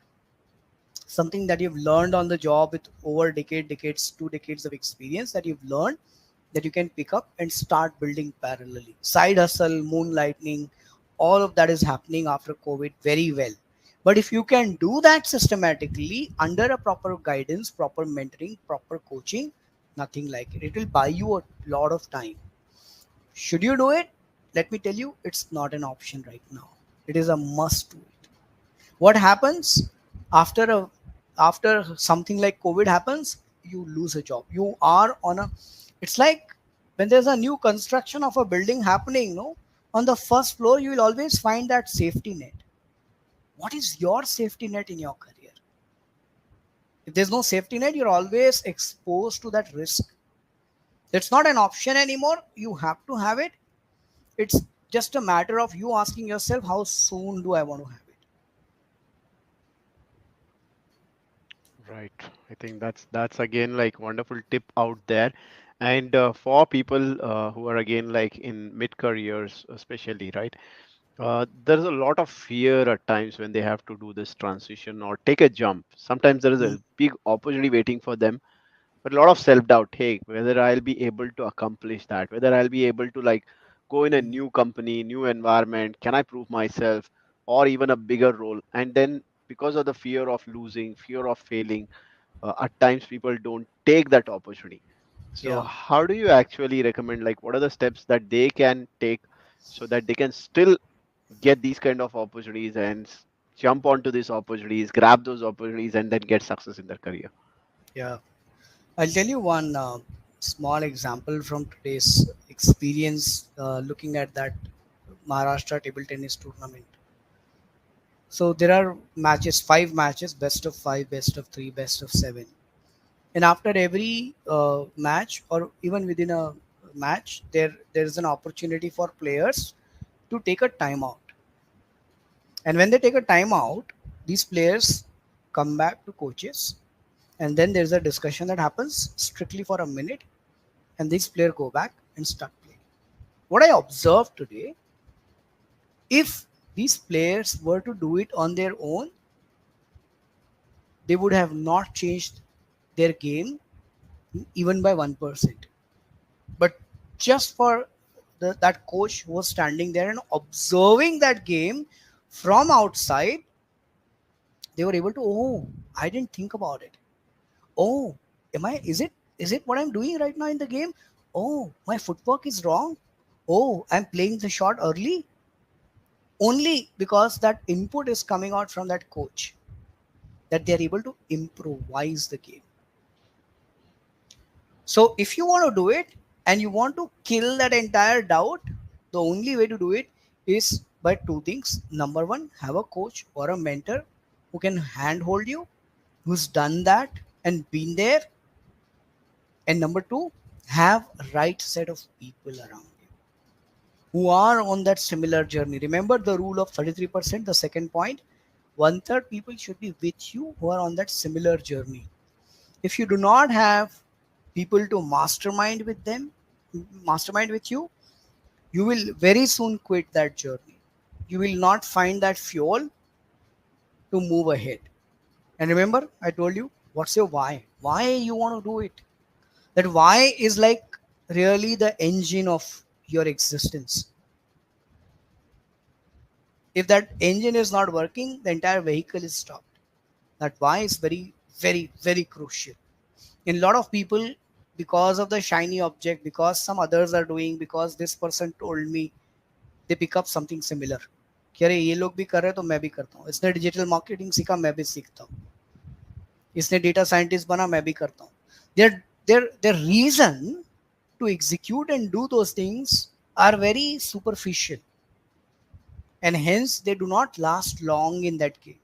something that you've learned on the job with over decades, 2 decades of experience that you've learned that you can pick up and start building parallelly. Side hustle, moonlighting, all of that is happening after COVID very well. But if you can do that systematically under a proper guidance, proper mentoring, proper coaching, nothing like it. It will buy you a lot of time. Should you do it? Let me tell you, it's not an option right now. It is a must do it. What happens after a after something like COVID happens? You lose a job. You are on a, it's like when there's a new construction of a building happening, no, on the first floor you will always find that safety net. What is your safety net in your career? If there's no safety net, you're always exposed to that risk. It's not an option anymore, you have to have it. It's just a matter of you asking yourself, how soon do I want to have it? Right. I think that's again like wonderful tip out there. And for people who are again like in mid careers, especially, right? There's a lot of fear at times when they have to do this transition or take a jump. Sometimes there is Mm. a big opportunity waiting for them, but a lot of self doubt. Hey, whether I'll be able to accomplish that, whether I'll be able to like go in a Mm. new company, new environment, can I prove myself, or even a bigger role? And then because of the fear of losing, fear of failing, at times people don't take that opportunity. So Yeah, how do you actually recommend, like what are the steps that they can take so that they can still get these kind of opportunities and jump onto these opportunities, grab those opportunities, and then get success in their career? yeah. I'll tell you one small example from today's experience looking at that Maharashtra table tennis tournament. So there are matches, 5 matches, best of 5, best of 3, best of 7. And after every match, or even within a match, there is an opportunity for players to take a timeout. And when they take a timeout, these players come back to coaches, and then there's a discussion that happens strictly for a minute, and these players go back and start playing. What I observed today, if these players were to do it on their own, they would have not changed their game even by 1%. But just for that coach who was standing there and observing that game from outside, they were able to, oh, I didn't think about it. Oh, am I, is it what I'm doing right now in the game? Oh, my footwork is wrong. Oh, I'm playing the shot early. Only because that input is coming out from that coach, that they're able to improvise the game. So if you want to do it and you want to kill that entire doubt, the only way to do it is by two things. Number one, have a coach or a mentor who can handhold you, who's done that and been there. And number two, have right set of people around you who are on that similar journey. Remember the rule of 33%, the second point. One third people should be with you who are on that similar journey. If you do not have people to mastermind with you, you will very soon quit that journey. You will not find that fuel to move ahead. And remember, I told you, what's your why you want to do it. That why is like really the engine of your existence. If that engine is not working, the entire vehicle is stopped. That why is very, very, very crucial. In a lot of people, because of the shiny object, because some others are doing, because this person told me, they pick up something similar कि अरे ये लोग भी कर रहे हैं तो मैं भी करता हूँ, इसने डिजिटल मार्केटिंग सीखा मैं भी सीखता हूँ, इसने डेटा साइंटिस्ट बना मैं भी करता हूँ. Their reason to execute and do those things are very superficial, and hence they do not last long in that game.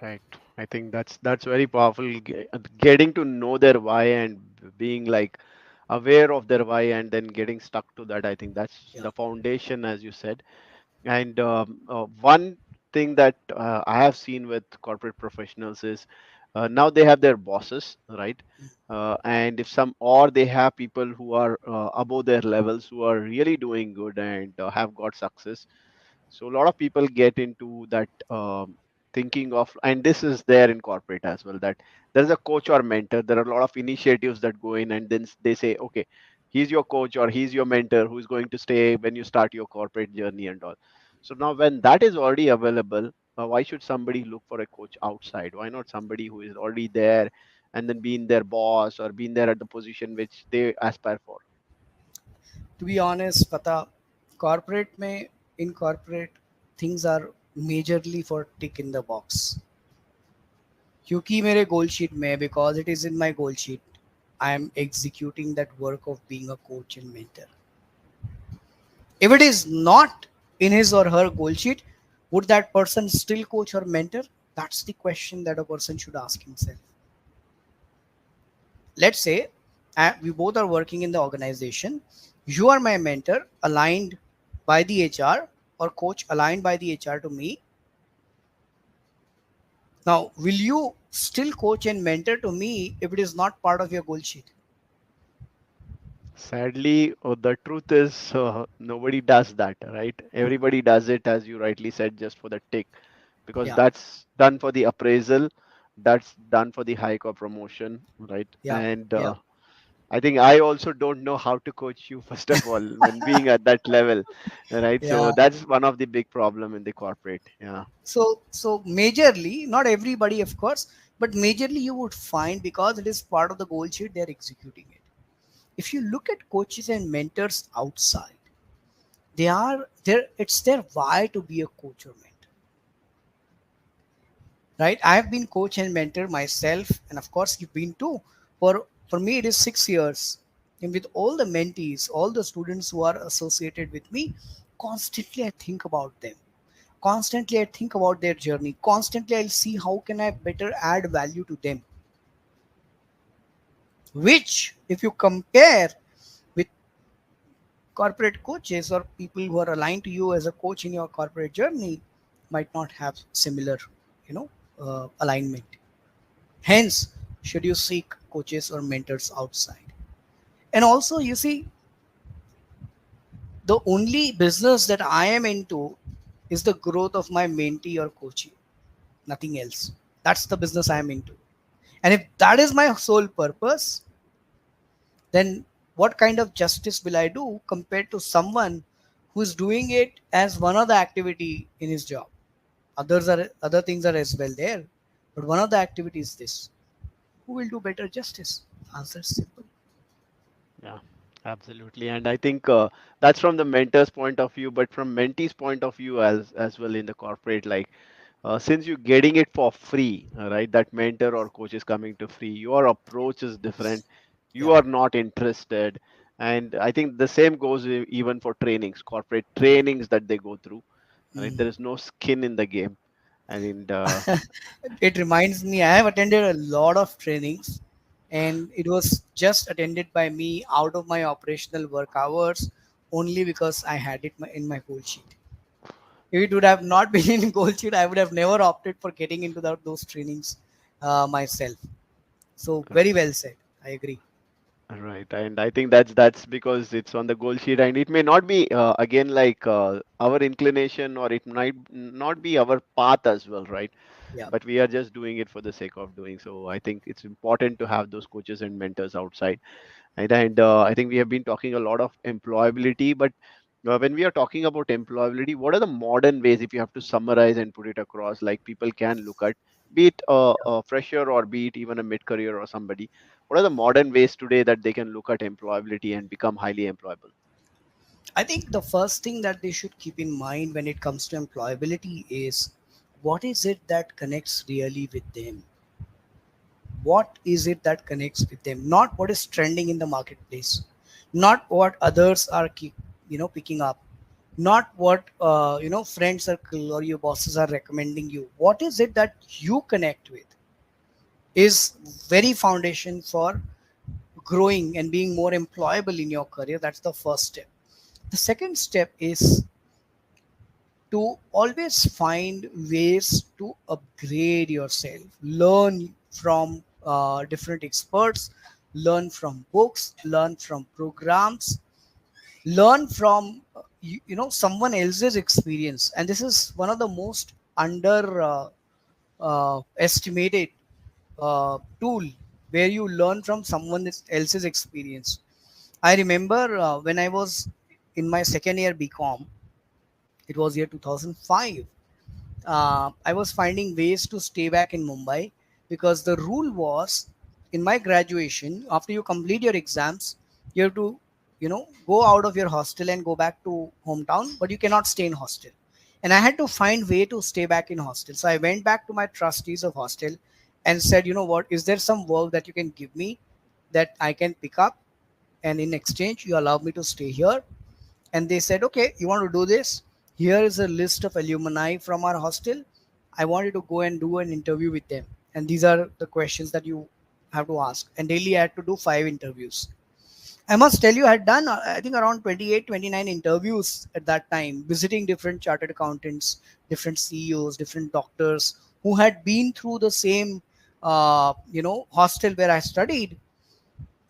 Right. I think that's very powerful. Getting to know their why and being like aware of their why and then getting stuck to that. I think that's Yeah. the foundation, as you said. And one thing that I have seen with corporate professionals is now they have their bosses, right? And if some or they have people who are above their levels who are really doing good and have got success. So a lot of people get into that thinking of, and this is there in corporate as well, that there's a coach or mentor. There are a lot of initiatives that go in, and then they say, okay, he's your coach or he's your mentor who is going to stay when you start your corporate journey and all. So now, when that is already available, why should somebody look for a coach outside? Why not somebody who is already there and then being their boss or being there at the position which they aspire for? To be honest, pata, corporate में, in corporate, things are majorly for tick in the box. क्योंकि मेरे गोल sheet में, because it is in my goal sheet, I am executing that work of being a coach and mentor. If it is not in his or her goal sheet, would that person still coach or mentor? That's the question that a person should ask himself. Let's say we both are working in the organization. You are my mentor, aligned by the HR, or coach aligned by the HR to me. Now, will you still coach and mentor to me if it is not part of your goal sheet? Sadly, the truth is nobody does that, right? Everybody does it, as you rightly said, just for the tick, because Yeah, that's done for the appraisal, that's done for the hike or promotion, right? yeah, And yeah, I think I also don't know how to coach you, first of all, when being at that level, right? yeah. So that's one of the big problem in the corporate. Yeah. So majorly, not everybody, of course, but majorly you would find because it is part of the goal sheet, they're executing it. If you look at coaches and mentors outside, they are there. It's their why to be a coach or mentor, right? I've been coach and mentor myself, and of course you've been too. For me it is 6 years, and with all the mentees, all the students who are associated with me, constantly I think about them, constantly I think about their journey, constantly I'll see how can I better add value to them, which if you compare with corporate coaches or people who are aligned to you as a coach in your corporate journey, might not have similar, you know alignment. Hence, should you seek coaches or mentors outside? And also, you see, the only business that I am into is the growth of my mentee or coachee, nothing else. That's the business I am into. And if that is my sole purpose, then what kind of justice will I do compared to someone who is doing it as one of the activity in his job? Other things are as well there, but one of the activities is this. Who will do better justice? Answer is simple. Yeah, absolutely. And I think that's from the mentor's point of view, but from mentee's point of view as well in the corporate, like since you're getting it for free, right? That mentor or coach is coming to free. Your approach is different. You Yeah. are not interested. And I think the same goes even for trainings, corporate trainings that they go through, right? Hmm. There is no skin in the game. And It reminds me, I have attended a lot of trainings, and it was just attended by me out of my operational work hours only because I had it in my goal sheet. If it would have not been in goal sheet, I would have never opted for getting into those trainings myself. So, very well said. I agree. right, and I think that's because it's on the goal sheet, and it may not be again like our inclination, or it might not be our path as well, right? Yeah. But we are just doing it for the sake of doing. So I think it's important to have those coaches and mentors outside. And I think we have been talking a lot of employability, but when we are talking about employability, what are the modern ways, if you have to summarize and put it across, like people can look at, be it a fresher or be it even a mid-career or somebody, what are the modern ways today that they can look at employability and become highly employable? I think the first thing that they should keep in mind when it comes to employability is what is it that connects really with them? What is it that connects with them? Not what is trending in the marketplace, not what others are picking up, not what friend circle or your bosses are recommending you. What is it that you connect with is very foundation for growing and being more employable in your career. That's the first step. The second step is to always find ways to upgrade yourself, learn from different experts, learn from books, learn from programs, learn from someone else's experience. And this is one of the most under estimated tool, where you learn from someone else's experience. I remember when I was in my second year BCom, it was year 2005. I was finding ways to stay back in Mumbai because the rule was in my graduation, after you complete your exams, you have to, go out of your hostel and go back to hometown, but you cannot stay in hostel. And I had to find way to stay back in hostel. So I went back to my trustees of hostel and said, you know what, is there some work that you can give me that I can pick up? And in exchange, you allow me to stay here. And they said, okay, you want to do this? Here is a list of alumni from our hostel. I want you to go and do an interview with them, and these are the questions that you have to ask. And daily I had to do 5 interviews. I must tell you, I had done I think around 28, 29 interviews at that time, visiting different chartered accountants, different CEOs, different doctors who had been through the same hostel where I studied.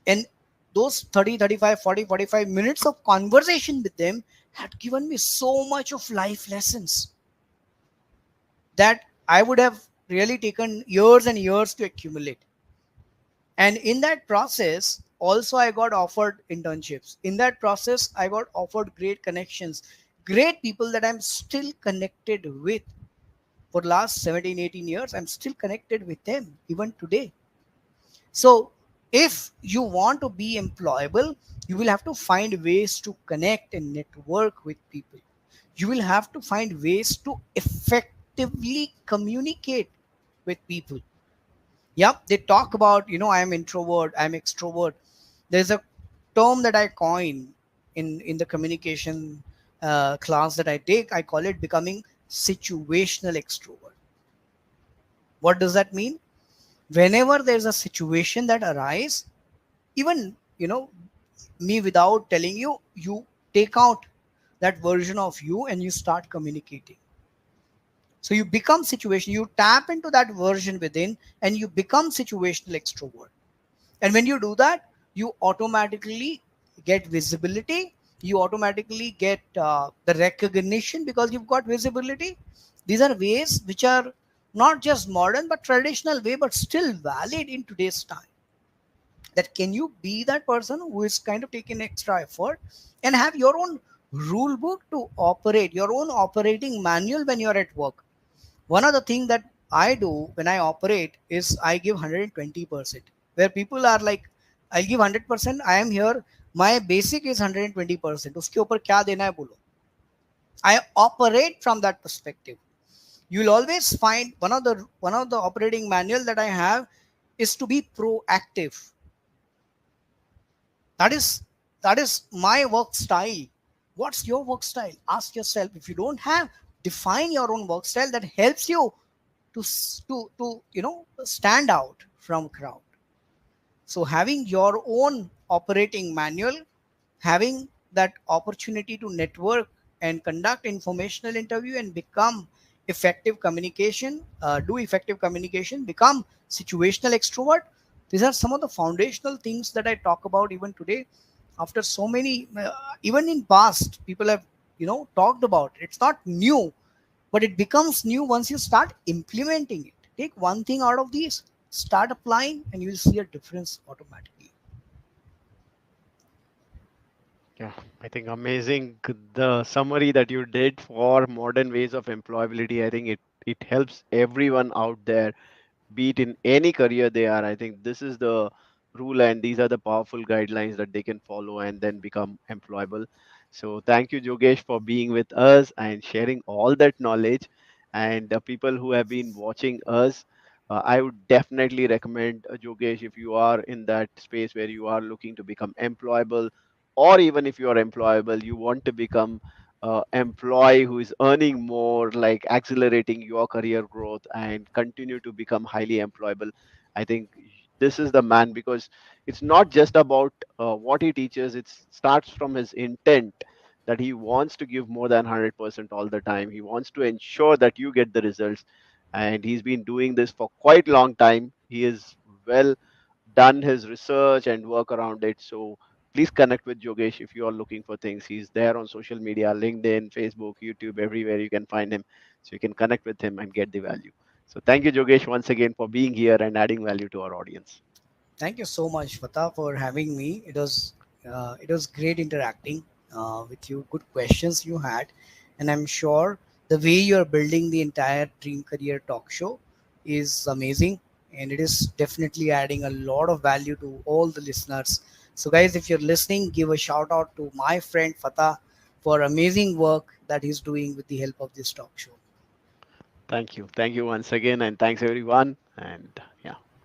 And those 30, 35, 40, 45 minutes of conversation with them had given me so much of life lessons that I would have really taken years and years to accumulate. And in that process, also I got offered internships. In that process, I got offered great connections, great people that I'm still connected with. For the last 17, 18 years, I'm still connected with them even today. So if you want to be employable, you will have to find ways to connect and network with people. You will have to find ways to effectively communicate with people. Yep, they talk about, I'm introvert, I'm extrovert. There's a term that I coin in the communication class that I take. I call it becoming situational extrovert. What does that mean? Whenever there's a situation that arises, even me, without telling you, you take out that version of you and you start communicating. So you become situation, you tap into that version within, and you become situational extrovert. And when you do that, you automatically get visibility, you automatically get the recognition because you've got visibility. These are ways which are not just modern but traditional way, but still valid in today's time. That can you be that person who is kind of taking extra effort and have your own rule book to operate, your own operating manual when you're at work. One of the things that I do when I operate is I give 120%, where people are like, I'll give 100%, I am here, my basic is 120%, उसके ऊपर क्या देना है बोलो. I operate from that perspective. You'll always find one of the operating manual that I have is to be proactive. That is my work style. What's your work style? Ask yourself. If you don't have, define your own work style that helps you to stand out from crowd. So having your own operating manual, having that opportunity to network and conduct informational interview and become effective communication, do effective communication, become situational extrovert. These are some of the foundational things that I talk about even today. After so many, even in past, people have talked about it. It's not new, but it becomes new once you start implementing it. Take one thing out of these, start applying, and you'll see a difference automatically. Yeah, I think amazing the summary that you did for modern ways of employability. I think it helps everyone out there, be it in any career they are. I think this is the rule, and these are the powerful guidelines that they can follow and then become employable. So thank you, Jogesh, for being with us and sharing all that knowledge. And the people who have been watching us, I would definitely recommend, Jogesh, if you are in that space where you are looking to become employable, or even if you are employable, you want to become employee who is earning more, like accelerating your career growth and continue to become highly employable. I think this is the man, because it's not just about what he teaches. It starts from his intent, that he wants to give more than 100% all the time. He wants to ensure that you get the results, and he's been doing this for quite long time. He is well done his research and work around it. So please connect with Jogesh if you are looking for things. He's there on social media, LinkedIn, Facebook, YouTube, everywhere you can find him. So you can connect with him and get the value. So thank you, Jogesh, once again for being here and adding value to our audience. Thank you so much, Fatah, for having me. It was great interacting with you. Good questions you had, and I'm sure the way you're building the entire Dream Career Talk Show is amazing, and it is definitely adding a lot of value to all the listeners. So, guys, if you're listening, give a shout out to my friend Fatah for amazing work that he's doing with the help of this talk show. Thank you. Thank you once again. And thanks, everyone. And yeah.